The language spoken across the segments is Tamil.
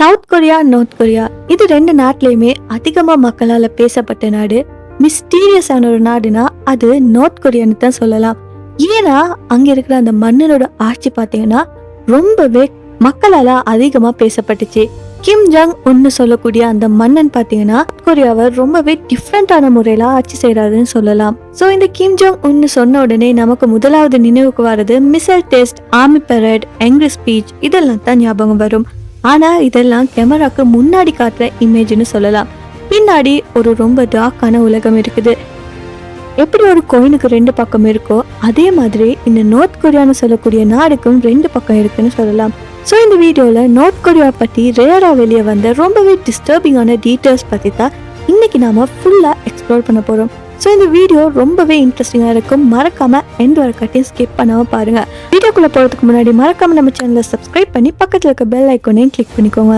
சவுத் கொரியா, நார்த் கொரியா இது ரெண்டு நாட்டிலயுமே அதிகமா மக்களால பேசப்பட்ட நாடு. மிஸ்டீரியஸான ஒரு நாடுனா அது நார்த் கொரியான்னு தான் சொல்லலாம். ஏன்னா அங்க இருக்கிற அந்த மன்னனோட ஆட்சி பாத்தீங்கன்னா ரொம்பவே மக்களால அதிகமா பேசப்பட்டுச்சு. கிம் ஜாங் உன்னு சொல்லக்கூடிய அந்த மன்னன் பாத்தீங்கன்னா கொரியாவை ரொம்பவே டிஃப்ரெண்டான முறையில ஆட்சி செய்யறாருன்னு சொல்லலாம். சோ இந்த கிம் ஜாங் உன்னு சொன்ன உடனே நமக்கு முதலாவது நினைவுக்கு வர்றது missile test, army parade, angry speech இதெல்லாம் தான் ஞாபகம் வரும். ஆனா இதெல்லாம் கேமராக்கு முன்னாடி காட்டுற இமேஜ்னு சொல்லலாம். பின்னாடி ஒரு ரொம்ப டார்க்கான உலகம் இருக்குது. எப்படி ஒரு கோயினுக்கு ரெண்டு பக்கம் இருக்கோ அதே மாதிரி இந்த நார்த் கொரியான்னு சொல்லக்கூடிய நாடுக்கும் ரெண்டு பக்கம் இருக்குன்னு சொல்லலாம். ஸோ இந்த வீடியோல நார்த் கொரியா பத்தி ரேரா வெளியே வந்த ரொம்பவே டிஸ்டர்பிங்கான டீட்டெயில்ஸ் பத்தி தான் இன்னைக்கு நாம ஃபுல்லா எக்ஸ்ப்ளோர் பண்ண போறோம். ஸோ இந்த வீடியோ ரொம்பவே இன்ட்ரெஸ்டிங்கா இருக்கும். மறக்காம எண்ட் வரைக்கும் ஸ்கிப் பண்ணாம பாருங்க. வீடியோக்குள்ள போறதுக்கு முன்னாடி மறக்காம நம்ம சேனலை சப்ஸ்கிரைப் பண்ணி பக்கத்துல இருக்க பெல் ஐக்கானையும் கிளிக் பண்ணிக்கோங்க.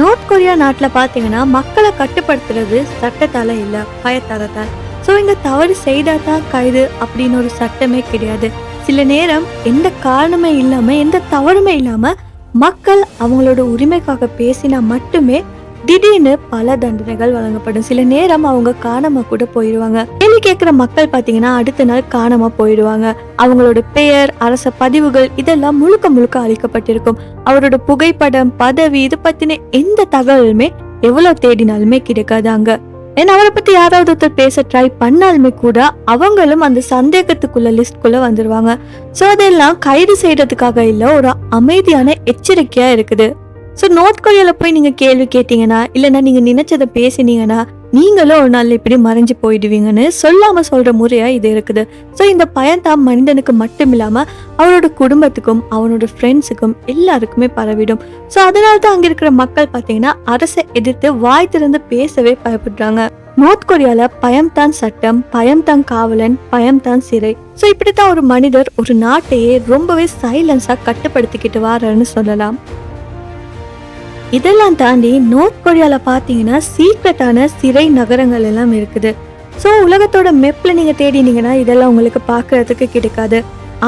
நார்த் கொரியா நாட்டில் பார்த்தீங்கன்னா மக்களை கட்டுப்படுத்துறது சட்டத்தால இல்லை, பயத்தால தான். ஸோ இங்க தவறு செய்தா தான் கைது அப்படின்னு ஒரு சட்டமே கிடையாது. சில நேரம் எந்த காரணமே இல்லாம எந்த தவறுமே இல்லாம மக்கள் அவங்களோட உரிமைக்காக பேசினா மட்டுமே திடீர்னு பல தண்டனைகள் வழங்கப்படும். சில நேரம் அவங்க காணாம கூட போயிடுவாங்க. கேள்வி கேட்கிற மக்கள் பாத்தீங்கன்னா அடுத்த நாள் காணாம போயிடுவாங்க. அவங்களோட பெயர், அரச பதிவுகள் இதெல்லாம் முழுக்க முழுக்க அழிக்கப்பட்டிருக்கும். அவரோட புகைப்படம், பதவி இது பத்தின எந்த தகவலுமே எவ்வளவு தேடினாலுமே கிடைக்காது அங்க. ஏன்னா அவரை பத்தி யாராவது ஒருத்தர் பேச ட்ரை பண்ணாலுமே கூட அவங்களும் அந்த சந்தேகத்துக்குள்ள லிஸ்ட்குள்ள வந்துருவாங்க. சோ அதெல்லாம் கைது செய்யறதுக்காக இல்ல, ஒரு அமைதியான எச்சரிக்கையா இருக்குது. ஸோ நார்த் கொரியால போய் நீங்க கேள்வி கேட்டீங்கன்னா இல்லைன்னா நீங்க நினைச்சதை பேசினீங்கன்னா நீங்களும் ஒரு நாள் இப்படி மறைஞ்சு போயிடுவீங்கன்னு சொல்லாம சொல்ற முறையா இது இருக்குது. ஸோ இந்த பயன்தான் மனிதனுக்கு மட்டும் இல்லாம அவரோட குடும்பத்துக்கும் அவனோட ஃப்ரெண்ட்ஸுக்கும் எல்லாருக்குமே பரவிடும். ஸோ அதனால தான் அங்க இருக்கிற மக்கள் பார்த்தீங்கன்னா அரசை எதிர்த்து வாய் திறந்து பேசவே பயப்படுறாங்க. நார்த் கொரியால பயம்தான் சட்டம், பயம்தான் காவலன், பயம்தான் சிறை. ஸோ இப்படித்தான் ஒரு மனிதர் ஒரு நாட்டையே ரொம்பவே சைலன்ஸா கட்டுப்படுத்திக்கிட்டு வாரான்னு சொல்லலாம். இதெல்லாம் தாண்டி நார்த் கொரியால பாத்தீங்கன்னா சீக்ரெட்டான சிறை நகரங்கள் எல்லாம் இருக்குது. ஸோ உலகத்தோட மெப்ல நீங்க தேடினீங்கன்னா இதெல்லாம் உங்களுக்கு பாக்குறதுக்கு கிடைக்காது.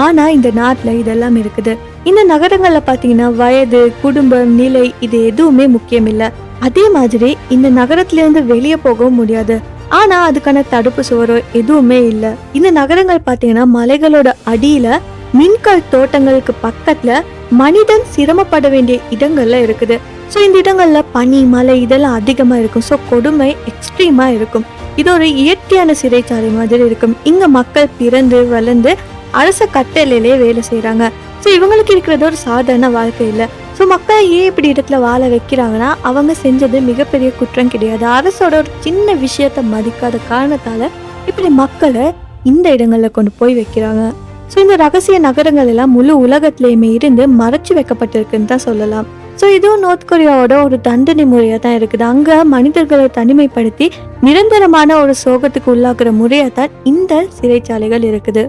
ஆனா இந்த நாட்டுல இதெல்லாம் இருக்குது. இந்த நகரங்கள்ல பாத்தீங்கன்னா வயது, குடும்பம், நிலை இது எதுவுமே முக்கியம் இல்ல. அதே மாதிரி இந்த நகரத்துல இருந்து வெளியே போகவும் முடியாது. ஆனா அதுக்கான தடுப்பு சுவரோ எதுவுமே இல்ல. இந்த நகரங்கள் பாத்தீங்கன்னா மலைகளோட அடியில மின்கல் தோட்டங்களுக்கு பக்கத்துல மனிதன் சிரமப்பட வேண்டிய இடங்கள்ல இருக்குது. ஸோ இந்த இடங்கள்ல பனி, மலை இதெல்லாம் அதிகமா இருக்கும். ஸோ கொடுமை எக்ஸ்ட்ரீமா இருக்கும். இது ஒரு இயற்கையான சிறைச்சாலை மாதிரி இருக்கும். இங்க மக்கள் பிறந்து வளர்ந்து அரச கட்டளையிலே வேலை செய்யறாங்க. ஸோ இவங்களுக்கு இருக்கிறது ஒரு சாதாரண வாழ்க்கை இல்லை. ஸோ மக்களை ஏன் இப்படி இடத்துல வாழ வைக்கிறாங்கன்னா அவங்க செஞ்சது மிகப்பெரிய குற்றம் கிடையாது. அரசோட ஒரு சின்ன விஷயத்த மதிக்காத காரணத்தால இப்படி மக்களை இந்த இடங்கள்ல கொண்டு போய் வைக்கிறாங்க. ஸோ இந்த ரகசிய நகரங்கள் எல்லாம் முழு உலகத்திலேயுமே இருந்து மறைச்சு வைக்கப்பட்டிருக்குன்னு தான் சொல்லலாம். ஸோ இதுவும் நார்த் கொரியாவோட ஒரு தண்டனை முறையா தான் இருக்குது. அங்க மனிதர்களை தனிமைப்படுத்தி நிரந்தரமான ஒரு சோகத்துக்கு உள்ளாக்குற முறையா தான் இந்த சிறைச்சாலைகள் இருக்குது.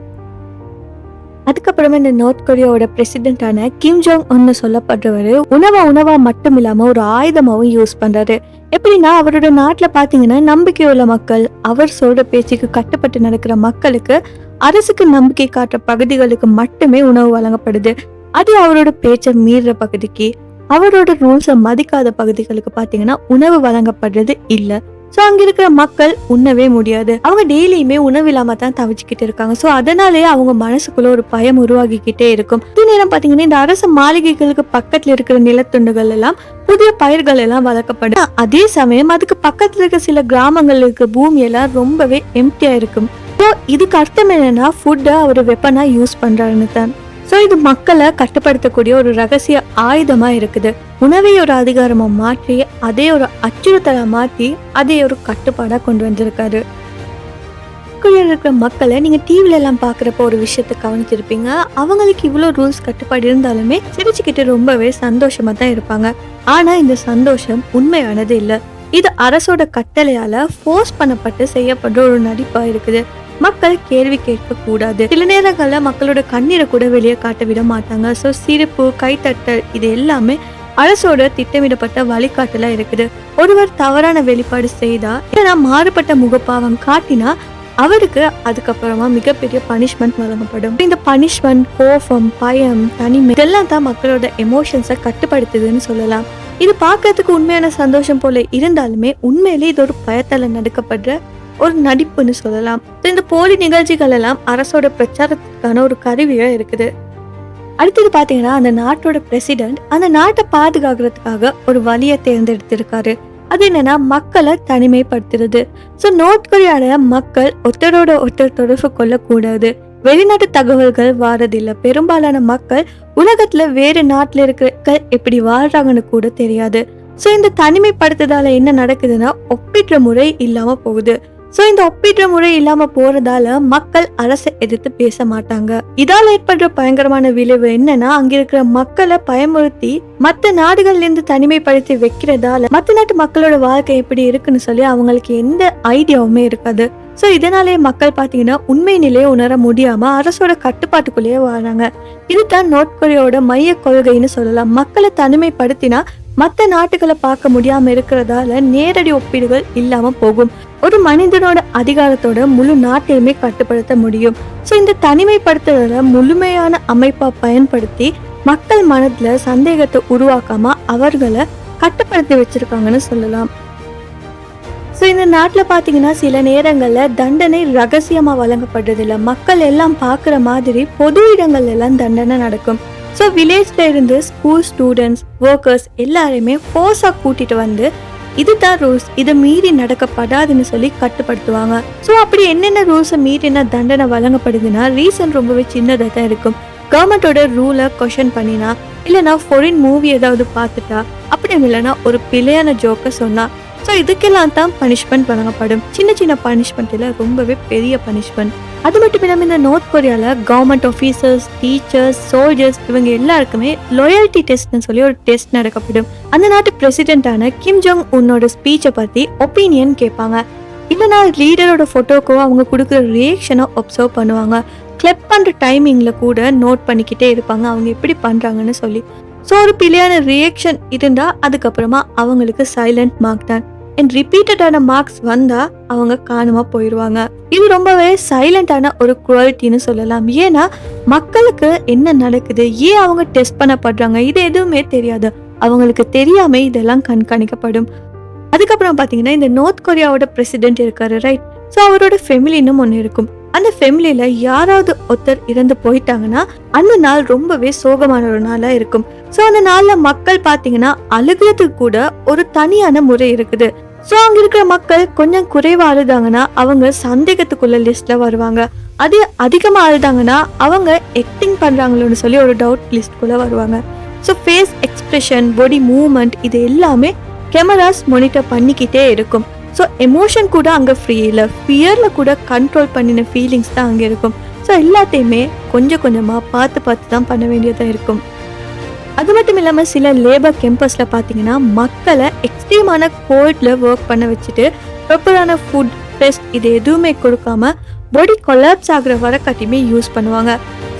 அதுக்கப்புறமா இந்த நார்த் கொரியாவோட பிரசிடென்டான கிம் ஜாங் உன்னு சொல்லப்படுறவரு உணவா மட்டும் இல்லாம ஒரு ஆயுதமாவும் யூஸ் பண்றாரு. எப்படின்னா அவரோட நாட்டுல பாத்தீங்கன்னா நம்பிக்கையுள்ள மக்கள், அவர் சொல்ற பேச்சுக்கு கட்டுப்பட்டு நடக்கிற மக்களுக்கு, அரசுக்கு நம்பிக்கை காட்டுற பகுதிகளுக்கு மட்டுமே உணவு வழங்கப்படுது. அது அவரோட பேச்சை மீறுற பகுதிக்கு, அவரோட ரூல்ஸை மதிக்காத பகுதிகளுக்கு பாத்தீங்கன்னா உணவு வழங்கப்படுறது இல்ல. சோ அங்க இருக்கிற மக்கள் உண்ணவே முடியாது. அவங்க டெய்லியுமே உணவு இல்லாம தான் தவிச்சுக்கிட்டு இருக்காங்க. சோ அதனாலேயே அவங்க மனசுக்குள்ள ஒரு பயம் உருவாகிக்கிட்டே இருக்கும். இதே நேரம் பாத்தீங்கன்னா இந்த அரசு மாளிகைகளுக்கு பக்கத்துல இருக்கிற நிலத்துண்டுகள் எல்லாம் புதிய பயிர்கள் எல்லாம் வளர்க்கப்படும். அதே சமயம் அதுக்கு பக்கத்துல இருக்க சில கிராமங்கள்ல இருக்க பூமி எல்லாம் ரொம்பவே எம்டியா இருக்கும். ஸோ இதுக்கு அர்த்தம் என்னன்னா ஃபுட்டை அவர் வெப்பனா யூஸ் பண்றாருன்னு தான். ஸோ இது மக்களை கட்டுப்படுத்தக்கூடிய ஒரு ரகசிய ஆயுதமா இருக்குது. உணவை ஒரு அதிகாரமா மாற்றி அதே ஒரு அச்சுறுத்தலா மாற்றி அதே ஒரு கட்டுப்பாடா கொண்டு வந்திருக்காரு. இருக்கிற மக்களை நீங்க டிவில எல்லாம் பாக்குறப்ப ஒரு விஷயத்த கவனிச்சிருப்பீங்க. அவங்களுக்கு இவ்வளவு ரூல்ஸ் கட்டுப்பாடு இருந்தாலுமே சிரிச்சுக்கிட்டு ரொம்பவே சந்தோஷமா தான் இருப்பாங்க. ஆனா இந்த சந்தோஷம் உண்மையானது இல்ல. இது அரசோட கட்டளையால ஃபோர்ஸ் பண்ணப்பட்டு செய்யப்படுற ஒரு நடிப்பா இருக்குது. மக்கள் கேள்வி கேட்க கூடாது. சில நேரங்கள்ல மக்களோட கண்ணீரை கூட வெளியே காட்ட விட மாட்டாங்க. ஸோ சிரிப்பு, கைத்தட்டல் இது எல்லாமே அரசோட திட்டமிடப்பட்ட வழிகாட்டலா இருக்குது. ஒருவர் தவறான வெளிப்பாடு செய்தா இல்லைன்னா மாறுபட்ட முகப்பாவம் காட்டினா அவருக்கு அதுக்கப்புறமா மிகப்பெரிய பனிஷ்மெண்ட் வழங்கப்படும். இந்த பனிஷ்மெண்ட் கோபம், பயம், தனிமை இதெல்லாம் தான் மக்களோட எமோஷன்ஸை கட்டுப்படுத்துதுன்னு சொல்லலாம். இது பார்க்கறதுக்கு உண்மையான சந்தோஷம் போல இருந்தாலுமே உண்மையிலே இது ஒரு பயத்தால நடக்கப்படுற ஒரு நடிப்புன்னு சொல்லலாம். இந்த போலி நிகழ்ச்சிகள் எல்லாம் அரசோட பிரச்சாரத்துக்கான ஒரு கருவியா இருக்குது. அடுத்தது பாத்தீங்கன்னா அந்த நாட்டோட பிரசிடென்ட் அந்த நாட்டை பாதுகாக்கிறதுக்காக ஒரு வழியை தேர்ந்தெடுத்திருக்காரு. அது என்னன்னா மக்களை தனிமைப்படுத்துறது. ஸோ நார்த் கொரியால மக்கள் ஒருத்தரோட ஒருத்தர் தொடர்பு கொள்ளக்கூடாது. வெளிநாட்டு தகவல்கள் வாரதில்லை. பெரும்பாலான மக்கள் உலகத்துல வேறு நாட்டுல இருக்கிற எப்படி வாழ்றாங்கன்னு கூட தெரியாது. ஸோ இந்த தனிமைப்படுத்துறதால என்ன நடக்குதுன்னா ஒப்பிடுற முறை இல்லாம போகுது. ஸோ இந்த ஒப்பிடுற முறை இல்லாம போறதால மக்கள் அரசை எதிர்த்து பேச மாட்டாங்க. இதால ஏற்படுற பயங்கரமான விளைவு என்னன்னா அங்க இருக்கிற மக்களை பயமுறுத்தி மற்ற நாடுகள்ல இருந்து தனிமைப்படுத்தி வைக்கிறதால மற்ற நாட்டு மக்களோட வாழ்க்கை எப்படி இருக்குன்னு சொல்லி அவங்களுக்கு எந்த ஐடியாவுமே இருக்காது. ஸோ இதனாலே மக்கள் பாத்தீங்கன்னா உண்மை நிலையை உணர முடியாம அரசோட கட்டுப்பாட்டுக்குள்ளேயே வராங்க. இதுதான் நார்த் கொரியாவோட மைய கொள்கைன்னு சொல்லலாம். மக்களை தனிமைப்படுத்தினா மற்ற நாட்டுகளை பார்க்க முடியாம இருக்கிறதால நேரடி ஒப்பீடுகள் இல்லாம போகும். ஒரு மனிதனோட அதிகாரத்தோட முழு நாட்டையுமே கட்டுப்படுத்த முடியும். ஸோ இந்த தனிமைப்படுத்துறத முழுமையான அமைப்பா பயன்படுத்தி மக்கள் மனதுல சந்தேகத்தை உருவாக்காம அவர்களை கட்டுப்படுத்தி வச்சிருக்காங்கன்னு சொல்லலாம். ஸோ இந்த நாட்டில் பார்த்தீங்கன்னா சில நேரங்களில் தண்டனை ரகசியமா வழங்கப்படுறது இல்லை. மக்கள் எல்லாம் பார்க்குற மாதிரி பொது இடங்கள் எல்லாம் தண்டனை நடக்கும். ஸோ வில்லேஜ்ல இருந்து ஸ்கூல் ஸ்டூடெண்ட்ஸ், ஒர்க்கர்ஸ் எல்லாருமே ஃபோர்ஸாக கூட்டிட்டு வந்து இதுதான் ரூல்ஸ், இதை மீறி நடக்கப்படாதுன்னு சொல்லி கட்டுப்படுத்துவாங்க. ஸோ அப்படி என்னென்ன ரூல்ஸை மீறின தண்டனை வழங்கப்படுதுன்னா ரீசன் ரொம்பவே சின்னதாக தான் இருக்கும். கவர்மெண்டோட ரூலை கொஷன் பண்ணினா, இல்லைனா ஃபாரின் மூவி ஏதாவது பார்த்துட்டா, அப்படி இல்லைன்னா ஒரு பிழையான ஜோக்கை சொன்னா, ஸோ இதுக்கெல்லாம் தான் பனிஷ்மெண்ட் வழங்கப்படும். சின்ன சின்ன பனிஷ்மெண்ட் இல்லை, ரொம்பவே பெரிய பனிஷ்மெண்ட். அது மட்டும் இல்லாமல் இந்த நார்த் கொரியாவில் கவர்மெண்ட் ஆஃபீஸர்ஸ், டீச்சர்ஸ், சோல்ஜர்ஸ் இவங்க எல்லாருக்குமே லாயல்டி டெஸ்ட்னு சொல்லி ஒரு டெஸ்ட் நடக்கப்படும். அந்த நாட்டு பிரசிடென்டான கிம் ஜோங் உன்னோட ஸ்பீச்சை பற்றி ஒப்பீனியன் கேட்பாங்க. இல்லைனா லீடரோட ஃபோட்டோக்கோ அவங்க கொடுக்குற ரியாக்ஷனை ஒப்சர்வ் பண்ணுவாங்க. கிளப் பண்ணுற டைமிங்கில் கூட நோட் பண்ணிக்கிட்டே இருப்பாங்க அவங்க எப்படி பண்ணுறாங்கன்னு சொல்லி. ஸோ ஒரு பிழையான ரியாக்ஷன் இருந்தால் அதுக்கப்புறமா அவங்களுக்கு சைலண்ட் மார்க் தான். அண்ட் ரிப்பீட்டடான மார்க்ஸ் வந்தால் அவங்க காணாம போயிடுவாங்க. இது ரொம்பவே சைலண்டான ஒரு குவாலிட்டின்னு சொல்லலாம். ஏன்னா மக்களுக்கு என்ன நடக்குது, ஏன் அவங்க டெஸ்ட் பண்ணப்படுறாங்க இது எதுவுமே தெரியாது. அவங்களுக்கு தெரியாம இதெல்லாம் கண்காணிக்கப்படும். அதுக்கப்புறம் பார்த்தீங்கன்னா இந்த நார்த் கொரியாவோட பிரசிடென்ட் இருக்காரு ரைட். ஸோ அவரோட ஃபெமிலின்னு ஒன்று இருக்கும். அந்த ஃபெமிலியில யாராவது ஒருத்தர் இறந்து போயிட்டாங்கன்னா அந்த நாள் ரொம்பவே சோகமான ஒரு நாளா இருக்கும். ஸோ அந்த நாள்ல மக்கள் பார்த்தீங்கன்னா அழுகிறதுக்கு கூட ஒரு தனியான முறை இருக்குது. ஸோ அங்க இருக்கிற மக்கள் கொஞ்சம் குறைவா அழுதாங்கன்னா அவங்க சந்தேகத்துக்குள்ள லிஸ்ட்ல வருவாங்க. அது அதிகமா அழுதாங்கன்னா அவங்க ஆக்டிங் பண்றாங்களோன்னு சொல்லி ஒரு டவுட் லிஸ்ட்குள்ள வருவாங்க. ஸோ ஃபேஸ் எக்ஸ்பிரஷன், பாடி மூவ்மெண்ட் இது எல்லாமே கேமராஸ் மானிட்டர் பண்ணிக்கிட்டே இருக்கும். ஸோ எமோஷன் கூட அங்கே ஃப்ரீ இல்லை. ஃபியரில் கூட கண்ட்ரோல் பண்ணின ஃபீலிங்ஸ் தான் அங்கே இருக்கும். ஸோ எல்லாத்தையுமே கொஞ்சம் கொஞ்சமாக பார்த்து தான் பண்ண வேண்டியதாக இருக்கும். அது மட்டும் இல்லாமல் சில லேபர் கேம்பஸில் பார்த்தீங்கன்னா மக்களை எக்ஸ்ட்ரீமான கோல்டில் ஒர்க் பண்ண வச்சுட்டு ப்ராப்பரான ஃபுட், ரெஸ்ட் இது எதுவுமே கொடுக்காம பாடி கொலாப்ஸ் ஆகிற வரக்காட்டியுமே யூஸ் பண்ணுவாங்க.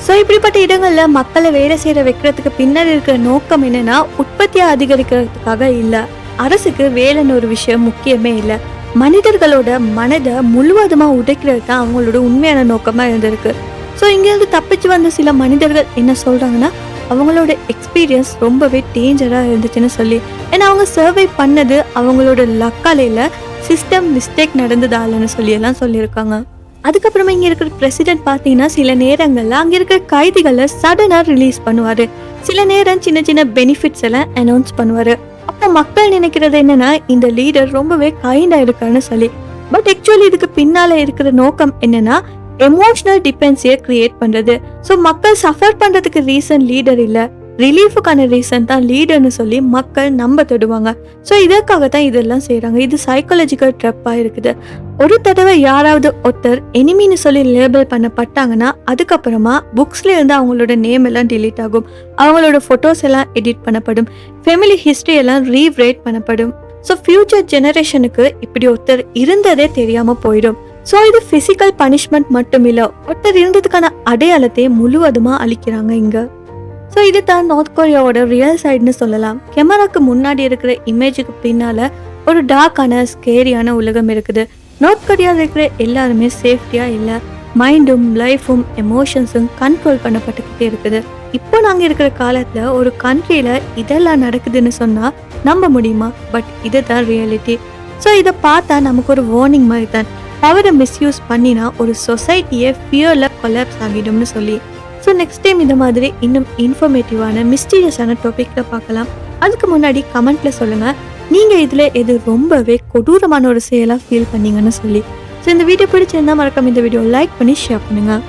ஸோ இப்படிப்பட்ட இடங்களில் மக்களை வேலை செய்கிற வைக்கிறதுக்கு பின்னாடி இருக்கிற நோக்கம் என்னென்னா உற்பத்தியை அதிகரிக்கிறதுக்காக இல்லை. அரசுக்கு வேலைன்னு ஒரு விஷயம் முக்கியமே இல்லை. மனிதர்களோட மனதை முழுவதுமாக உடைக்கிறது தான் அவங்களோட உண்மையான நோக்கமாக இருந்திருக்கு. ஸோ இங்கேருந்து தப்பிச்சு வந்த சில மனிதர்கள் என்ன சொல்கிறாங்கன்னா அவங்களோட எக்ஸ்பீரியன்ஸ் ரொம்பவே டேஞ்சராக இருந்துச்சுன்னு சொல்லி. ஏன்னா அவங்க சர்வை பண்ணது அவங்களோட லக்காலையில் சிஸ்டம் மிஸ்டேக் நடந்ததாலன்னு சொல்லியெல்லாம் சொல்லியிருக்காங்க. அதுக்கப்புறமா இங்கே இருக்கிற பிரசிடென்ட் பார்த்தீங்கன்னா சில நேரங்களில் அங்கே இருக்கிற கைதிகளை சடனாக ரிலீஸ் பண்ணுவார். சில நேரம் சின்ன சின்ன பெனிஃபிட்ஸ் எல்லாம் அனௌன்ஸ் பண்ணுவார். அப்போ மக்கள் நினைக்கிறது என்னன்னா இந்த லீடர் ரொம்பவே கைண்டா இருக்கான்னு சொல்லி. பட் ஆக்சுவலி இதுக்கு பின்னால இருக்கிற நோக்கம் என்னன்னா எமோஷனல் டிபென்சியை கிரியேட் பண்றது. ஸோ மக்கள் சஃபர் பண்றதுக்கு ரீசன் லீடர் இல்லை, ரிலீஃபுக்கான ரீசன் தான் லீடர்னு சொல்லி மக்கள் நம்ப தொடுவாங்க. ஸோ இதற்காக தான் இதெல்லாம் செய்கிறாங்க. இது சைக்காலஜிக்கல் ட்ரப்பாக இருக்குது. ஒரு தடவை யாராவது ஒருத்தர் எனிமின்னு சொல்லி லேபிள் பண்ணப்பட்டாங்கன்னா அதுக்கப்புறமா புக்ஸ்ல இருந்து அவங்களோட நேம் எல்லாம் டிலீட் ஆகும். அவங்களோட ஃபோட்டோஸ் எல்லாம் எடிட் பண்ணப்படும். ஃபேமிலி ஹிஸ்ட்ரி எல்லாம் ரீரைட் பண்ணப்படும். ஸோ ஃபியூச்சர் ஜெனரேஷனுக்கு இப்படி ஒருத்தர் இருந்ததே தெரியாமல் போயிடும். ஸோ இது ஃபிசிக்கல் பனிஷ்மெண்ட் மட்டும் இல்லை, ஒருத்தர் இருந்ததுக்கான அடையாளத்தை முழுவதுமாக அளிக்கிறாங்க இங்கே. ஸோ இது தான் நார்த் கொரியாவோட ரியல் சைடுன்னு சொல்லலாம். கேமராக்கு முன்னாடி இருக்கிற இமேஜுக்கு பின்னால ஒரு டார்க்கான ஸ்கேரியான உலகம் இருக்குது. நார்த் கொரியாவில் இருக்கிற எல்லாருமே சேஃப்டியா இல்லை, மைண்டும் லைஃபும் எமோஷன்ஸும் கண்ட்ரோல் பண்ணப்பட்டுக்கிட்டே இருக்குது. இப்போ நாங்கள் இருக்கிற காலத்தில் ஒரு கண்ட்ரியில் இதெல்லாம் நடக்குதுன்னு சொன்னால் நம்ப முடியுமா? பட் இதுதான் ரியாலிட்டி. ஸோ இதை பார்த்தா நமக்கு ஒரு வார்னிங் மாதிரி தான். பவரை மிஸ்யூஸ் பண்ணினா ஒரு சொசைட்டியே ஃபியரில் கொலாப்ஸ் ஆகிடும்னு சொல்லி. ஸோ நெக்ஸ்ட் டைம் இந்த மாதிரி இன்னும் இன்ஃபர்மேட்டிவான மிஸ்டீரியஸான டாப்பிக்கில் பார்க்கலாம். அதுக்கு முன்னாடி கமெண்ட்டில் சொல்லுங்கள் நீங்கள் இதில் எது ரொம்பவே கொடூரமான ஒரு செயலாக ஃபீல் பண்ணீங்கன்னு சொல்லி. ஸோ இந்த வீடியோ பிடிச்சிருந்தா மறக்காம இந்த வீடியோ லைக் பண்ணி ஷேர் பண்ணுங்கள்.